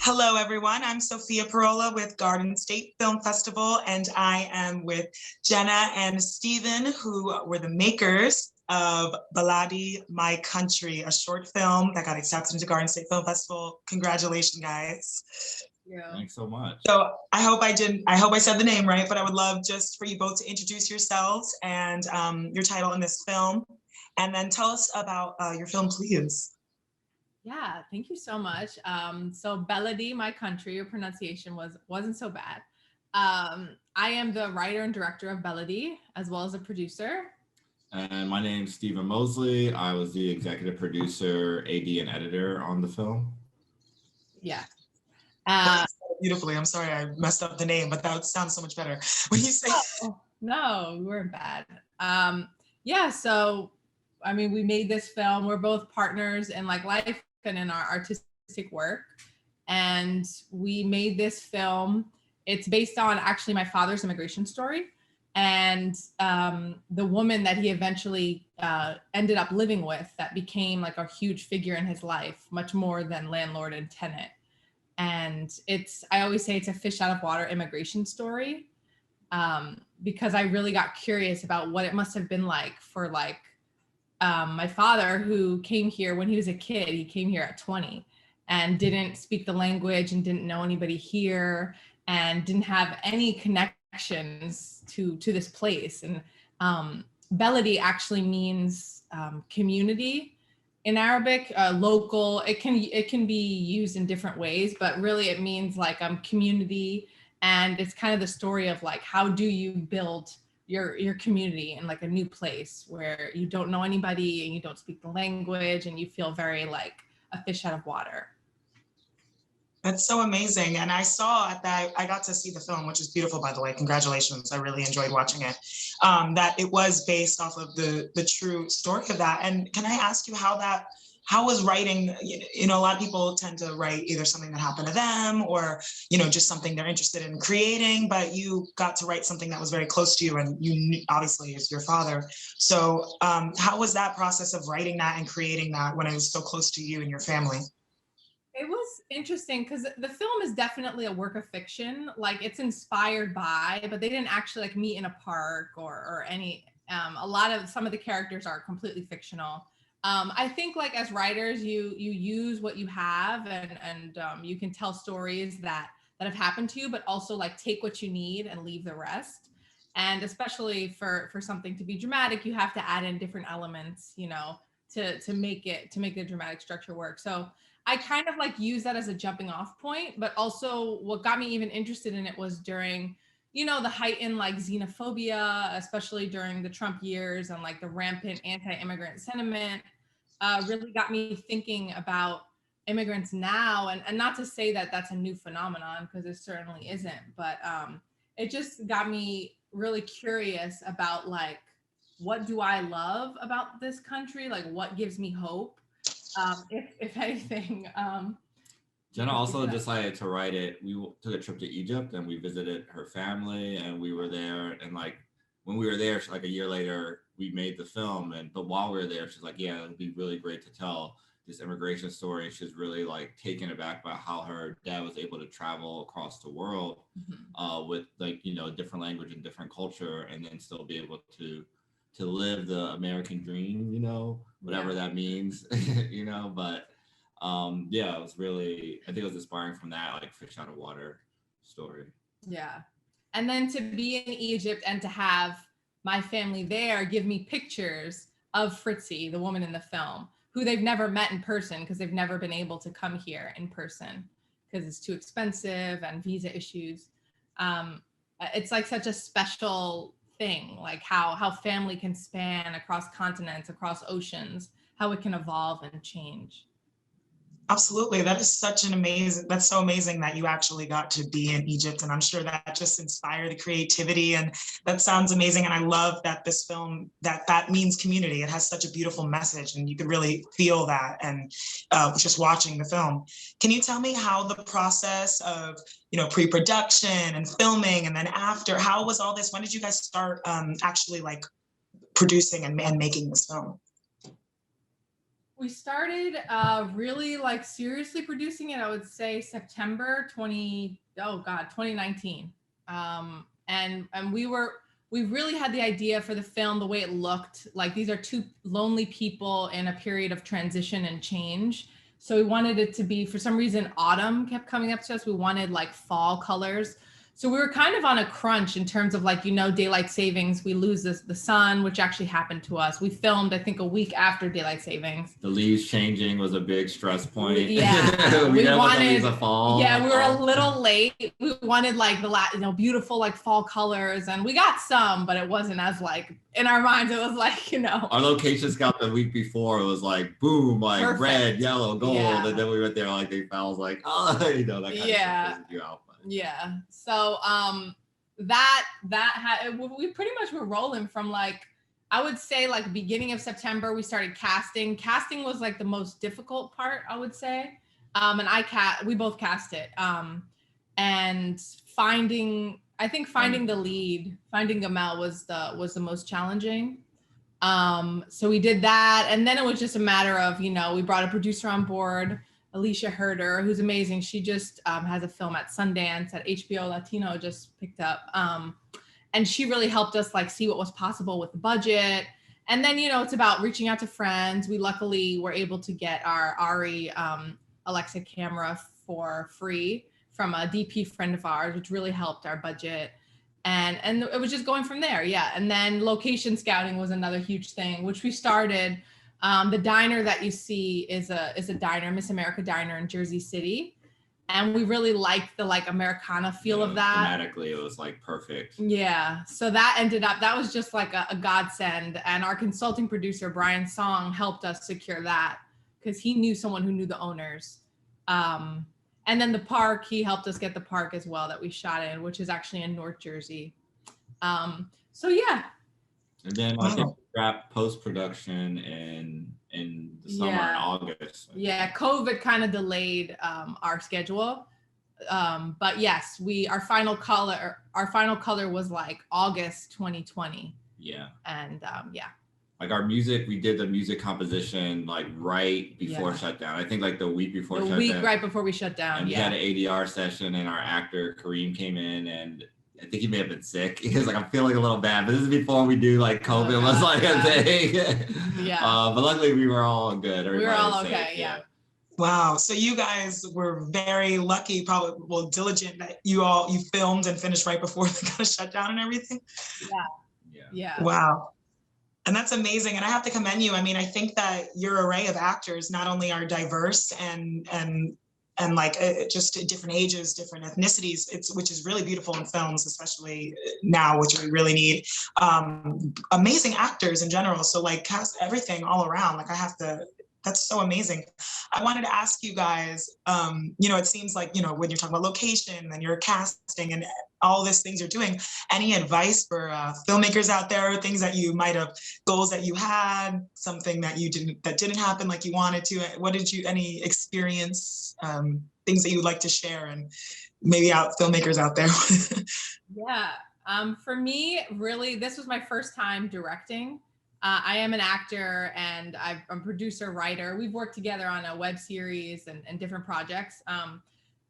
Hello, everyone. I'm Sophia Parola with Garden State Film Festival, and I am with Jenna and Stephen, who were the makers of Baladi, My Country, a short film that got accepted into Garden State Film Festival. Congratulations, guys. Yeah. Thanks so much. So I hope I said the name right, but I would love just for you both to introduce yourselves and your title in this film, and then tell us about your film, please. Yeah, thank you so much. So Baladi, My Country, your pronunciation wasn't so bad. I am the writer and director of Baladi, as well as a producer. And my name's Stephen Mosley. I was the executive producer, AD, and editor on the film. Yeah. Beautifully. I'm sorry I messed up the name, but that sounds so much better when you say. Oh, no, we weren't bad. Yeah, so I mean, we made this film. We're both partners in like life and in our artistic work. And we made this film. It's based on actually my father's immigration story. And the woman that he eventually ended up living with that became like a huge figure in his life, much more than landlord and tenant. And I always say it's a fish out of water immigration story, because I really got curious about what it must have been like for my father, who came here when he was a kid. He came here at 20 and didn't speak the language and didn't know anybody here and didn't have any connections to this place. And Baladi actually means community in Arabic, local. It can be used in different ways, but really it means like community. And it's kind of the story of like, how do you build your community in like a new place where you don't know anybody and you don't speak the language and you feel very like a fish out of water. That's so amazing. And I saw that, I got to see the film, which is beautiful, by the way. Congratulations. I really enjoyed watching it. That it was based off of the true story of that. And can I ask you how was writing, a lot of people tend to write either something that happened to them or, just something they're interested in creating, but you got to write something that was very close to you and you obviously is your father. So how was that process of writing that and creating that when it was so close to you and your family? It was interesting because the film is definitely a work of fiction. Like it's inspired by, but they didn't actually like meet in a park or any, some of the characters are completely fictional. I think like as writers, you use what you have and you can tell stories that have happened to you, but also like take what you need and leave the rest. And especially for something to be dramatic, you have to add in different elements, to make the dramatic structure work. So I kind of like use that as a jumping off point, but also what got me even interested in it was during, the heightened like xenophobia, especially during the Trump years and like the rampant anti-immigrant sentiment, really got me thinking about immigrants now. And not to say that that's a new phenomenon, because it certainly isn't, but it just got me really curious about like, what do I love about this country? Like what gives me hope? If anything. Jenna also decided to write it. We took a trip to Egypt and we visited her family and we were there. And like when we were there, like a year later, we made the film. But while we were there, she's like, yeah, it'd be really great to tell this immigration story. She's really like taken aback by how her dad was able to travel across the world with like, different language and different culture and then still be able to live the American dream, whatever that means, but yeah, it was really, I think it was inspiring from that, like fish out of water story. Yeah. And then to be in Egypt and to have my family there give me pictures of Fritzie, the woman in the film, who they've never met in person because they've never been able to come here in person because it's too expensive and visa issues. It's like such a special thing, like how family can span across continents, across oceans, how it can evolve and change. Absolutely. That's so amazing that you actually got to be in Egypt. And I'm sure that just inspired the creativity and that sounds amazing. And I love that this film, that means community. It has such a beautiful message and you could really feel that and just watching the film. Can you tell me how the process of, pre-production and filming and then after, how was all this? When did you guys start actually like producing and making this film? We started really like seriously producing it, I would say September 2019. And we really had the idea for the film, the way it looked, like these are two lonely people in a period of transition and change. So we wanted it to be, for some reason, autumn kept coming up to us. We wanted like fall colors. So we were kind of on a crunch in terms of like, daylight savings, we lose the sun, which actually happened to us. We filmed, I think, a week after daylight savings. The leaves changing was a big stress point. Yeah. we wanted the leaves to fall. Yeah, we were a little late. We wanted like beautiful like fall colors, and we got some, but it wasn't as like, in our minds, it was like, Our location scout the week before, it was like, boom, like perfect. Red, yellow, gold. Yeah. And then we went there, like they felt like, oh, that kind of stuff you out. Yeah. So we pretty much were rolling from like, I would say like beginning of September, we started casting. Casting was like the most difficult part, I would say. And we both cast it. And finding the lead, finding Gamal was the most challenging. So we did that. And then it was just a matter of, we brought a producer on board, Alicia Herder, who's amazing. She just has a film at Sundance at HBO Latino, just picked up. And she really helped us like see what was possible with the budget. And then, it's about reaching out to friends. We luckily were able to get our Ari Alexa camera for free from a DP friend of ours, which really helped our budget. And it was just going from there. Yeah. And then location scouting was another huge thing, which we started. The diner that you see is a diner, Miss America Diner in Jersey City. And we really liked the like Americana feel of that. Thematically, it was like perfect. Yeah. So that was just like a godsend. And our consulting producer, Brian Song, helped us secure that because he knew someone who knew the owners. And then the park, he helped us get the park as well that we shot in, which is actually in North Jersey. So yeah. And then wrap post-production in the summer in August. Yeah, COVID kind of delayed our schedule. But yes, our final color was like August 2020. Yeah. And like our music, we did the music composition like right before shutdown. I think like the week before shutdown. The week right before we shut down. And we had an ADR session, and our actor Kareem came in, and I think he may have been sick. He was like, I'm feeling a little bad, but this is before we do like COVID was like a thing. Yeah. But luckily we were all good. We were all okay. Yeah. Wow. So you guys were very lucky, probably diligent that you filmed and finished right before they got shut down and everything. Yeah. Wow. And that's amazing. And I have to commend you. I mean, I think that your array of actors not only are diverse and like just different ages, different ethnicities, which is really beautiful in films, especially now, which we really need. Amazing actors in general. So like cast everything all around. Like that's so amazing. I wanted to ask you guys, it seems like, when you're talking about location and you're casting and all these things you're doing, any advice for filmmakers out there, things that you might have, goals that you had, something that didn't happen like you wanted to? Any experience, things that you'd like to share, and maybe filmmakers out there? Yeah. For me, really, this was my first time directing. I am an actor and I'm a producer, writer. We've worked together on a web series and different projects.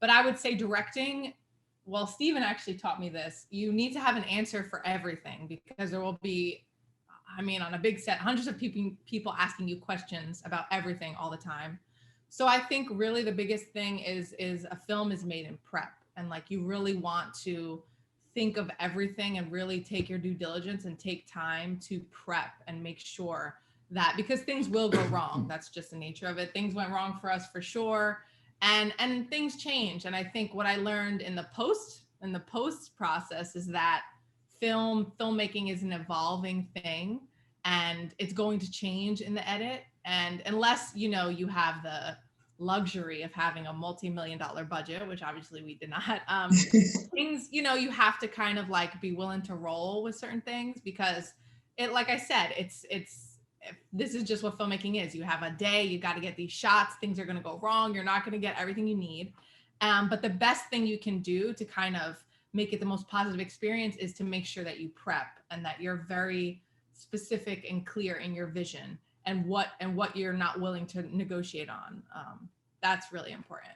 But I would say directing, well, Steven actually taught me this. You need to have an answer for everything, because there will be, on a big set, hundreds of people asking you questions about everything all the time. So I think really the biggest thing is a film is made in prep, and like you really want to think of everything and really take your due diligence and take time to prep and make sure that, because things will go wrong. That's just the nature of it. Things went wrong for us for sure. And things change. And I think what I learned in the post process is that filmmaking is an evolving thing, and it's going to change in the edit. And unless, you have the luxury of having a multi-million-dollar budget, which obviously we did not, things, you have to kind of like be willing to roll with certain things, because like I said, this is just what filmmaking is. You have a day, you got to get these shots, things are going to go wrong. You're not going to get everything you need. But the best thing you can do to kind of make it the most positive experience is to make sure that you prep and that you're very specific and clear in your vision. and what you're not willing to negotiate on. That's really important.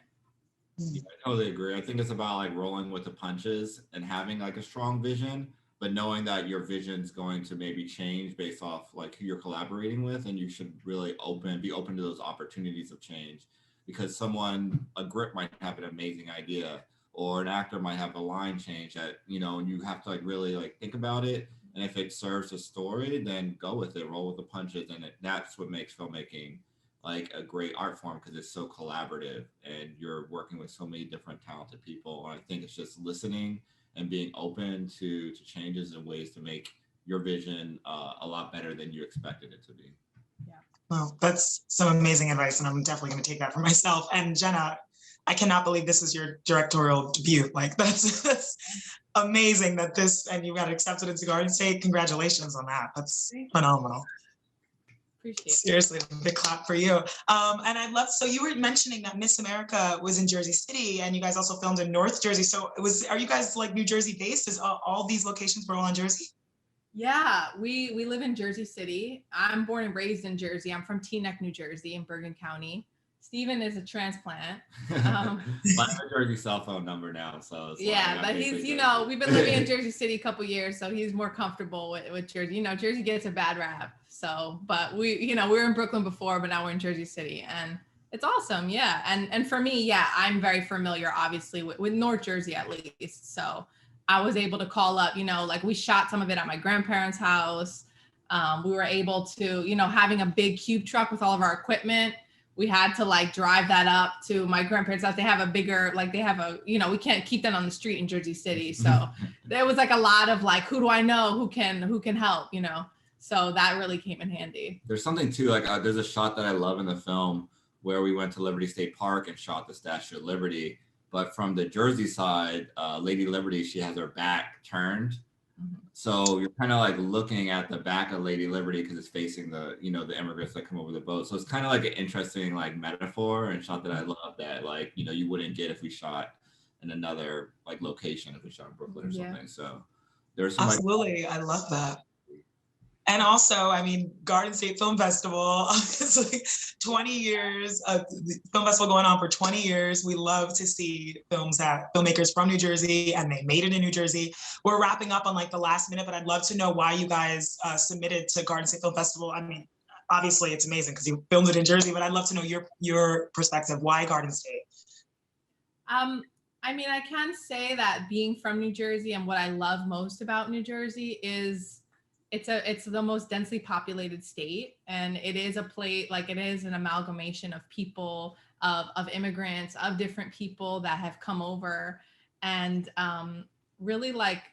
Yeah, I totally agree. I think it's about like rolling with the punches and having like a strong vision, but knowing that your vision's going to maybe change based off like who you're collaborating with, and you should really be open to those opportunities of change, because a grip might have an amazing idea, or an actor might have a line change that, and you have to like really like think about it. And if it serves the story, then go with it, roll with the punches, and that's what makes filmmaking like a great art form, because it's so collaborative and you're working with so many different talented people. And I think it's just listening and being open to changes and ways to make your vision a lot better than you expected it to be. Yeah. Well, that's some amazing advice, and I'm definitely going to take that for myself. And Jenna, I cannot believe this is your directorial debut. Like that's amazing that and you got accepted into Garden State. Congratulations on that. That's phenomenal. Appreciate it. Seriously, big clap for you. And I'd love, so you were mentioning that Miss America was in Jersey City, and you guys also filmed in North Jersey. So are you guys like New Jersey based? Is all these locations were all in Jersey? Yeah, we live in Jersey City. I'm born and raised in Jersey. I'm from Teaneck, New Jersey, in Bergen County. Steven is a transplant. Mine's a Jersey cell phone number now, so yeah, but he's, we've been living in Jersey City a couple years, so he's more comfortable with Jersey. Jersey gets a bad rap. So, but we were in Brooklyn before, but now we're in Jersey City, and it's awesome. Yeah, and for me, yeah, I'm very familiar, obviously, with North Jersey at least. So I was able to call up, like we shot some of it at my grandparents' house. We were able to, having a big cube truck with all of our equipment. We had to like drive that up to my grandparents' house. They have a bigger, like they have we can't keep that on the street in Jersey City. So there was like a lot of like, who do I know who can help, So that really came in handy. There's something too, like there's a shot that I love in the film where we went to Liberty State Park and shot the Statue of Liberty. But from the Jersey side, Lady Liberty, she has her back turned. Mm-hmm. So you're kind of like looking at the back of Lady Liberty because it's facing the, the immigrants that come over the boat. So it's kind of like an interesting like metaphor and shot that I love that like, you wouldn't get if we shot in another like location, if we shot in Brooklyn or something. So there's some absolutely. I love that. And also, I mean, Garden State Film Festival, obviously 20 years, the film festival going on for 20 years. We love to see filmmakers from New Jersey, and they made it in New Jersey. We're wrapping up on like the last minute, but I'd love to know why you guys submitted to Garden State Film Festival. I mean, obviously it's amazing because you filmed it in Jersey, but I'd love to know your perspective. Why Garden State? I mean, I can say that being from New Jersey, and what I love most about New Jersey is it's the most densely populated state, and it is it is an amalgamation of people, of immigrants, of different people that have come over, and really like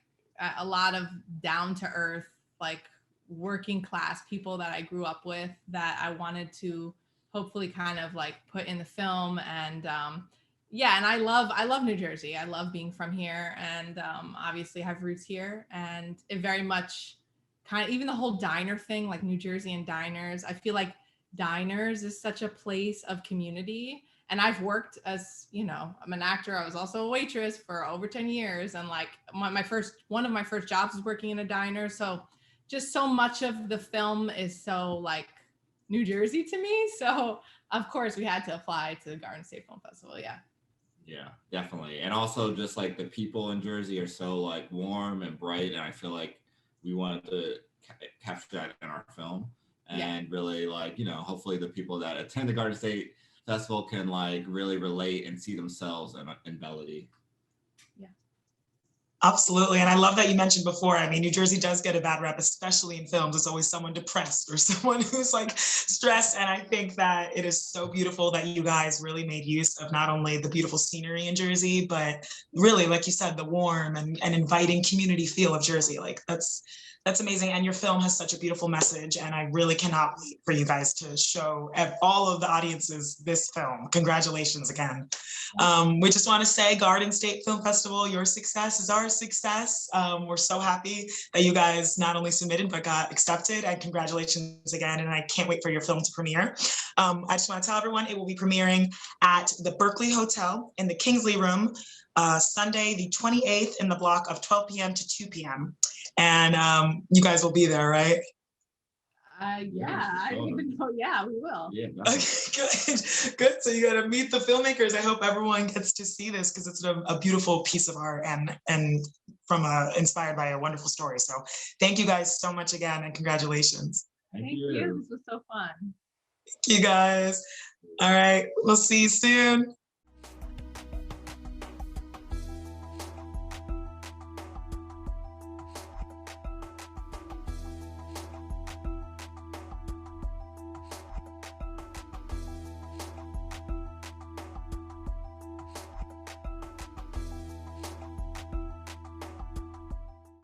a lot of down to earth, like working class people that I grew up with that I wanted to hopefully kind of like put in the film. And and I love New Jersey. I love being from here, and obviously have roots here, and it very much kind of, even the whole diner thing, like New Jersey and diners, I feel like diners is such a place of community. And I've worked as, I'm an actor. I was also a waitress for over 10 years. And like one of my first jobs was working in a diner. So just so much of the film is so like New Jersey to me. So of course we had to apply to the Garden State Film Festival. Yeah. Yeah, definitely. And also just like the people in Jersey are so like warm and bright. And I feel like we wanted to capture that in our film, and really like, hopefully the people that attend the Garden State Festival can like really relate and see themselves in Melody. Yeah. Absolutely. And I love that you mentioned before, I mean, New Jersey does get a bad rep, especially in films. It's always someone depressed or someone who's like stressed. And I think that it is so beautiful that you guys really made use of not only the beautiful scenery in Jersey, but really, like you said, the warm and inviting community feel of Jersey. Like that's amazing. And your film has such a beautiful message. And I really cannot wait for you guys to show all of the audiences this film. Congratulations again. We just want to say Garden State Film Festival, your success is our success. We're so happy that you guys not only submitted, but got accepted, and congratulations again. And I can't wait for your film to premiere. I just want to tell everyone it will be premiering at the Berkeley Hotel in the Kingsley Room, Sunday, the 28th in the block of 12 p.m. to 2 p.m. And you guys will be there, right? Yeah, I didn't even know. Yeah, we will. Yeah, Okay, good. So you got to meet the filmmakers. I hope everyone gets to see this because it's a beautiful piece of art and from inspired by a wonderful story. So thank you guys so much again and congratulations. Thank you. This was so fun. Thank you guys. All right, we'll see you soon.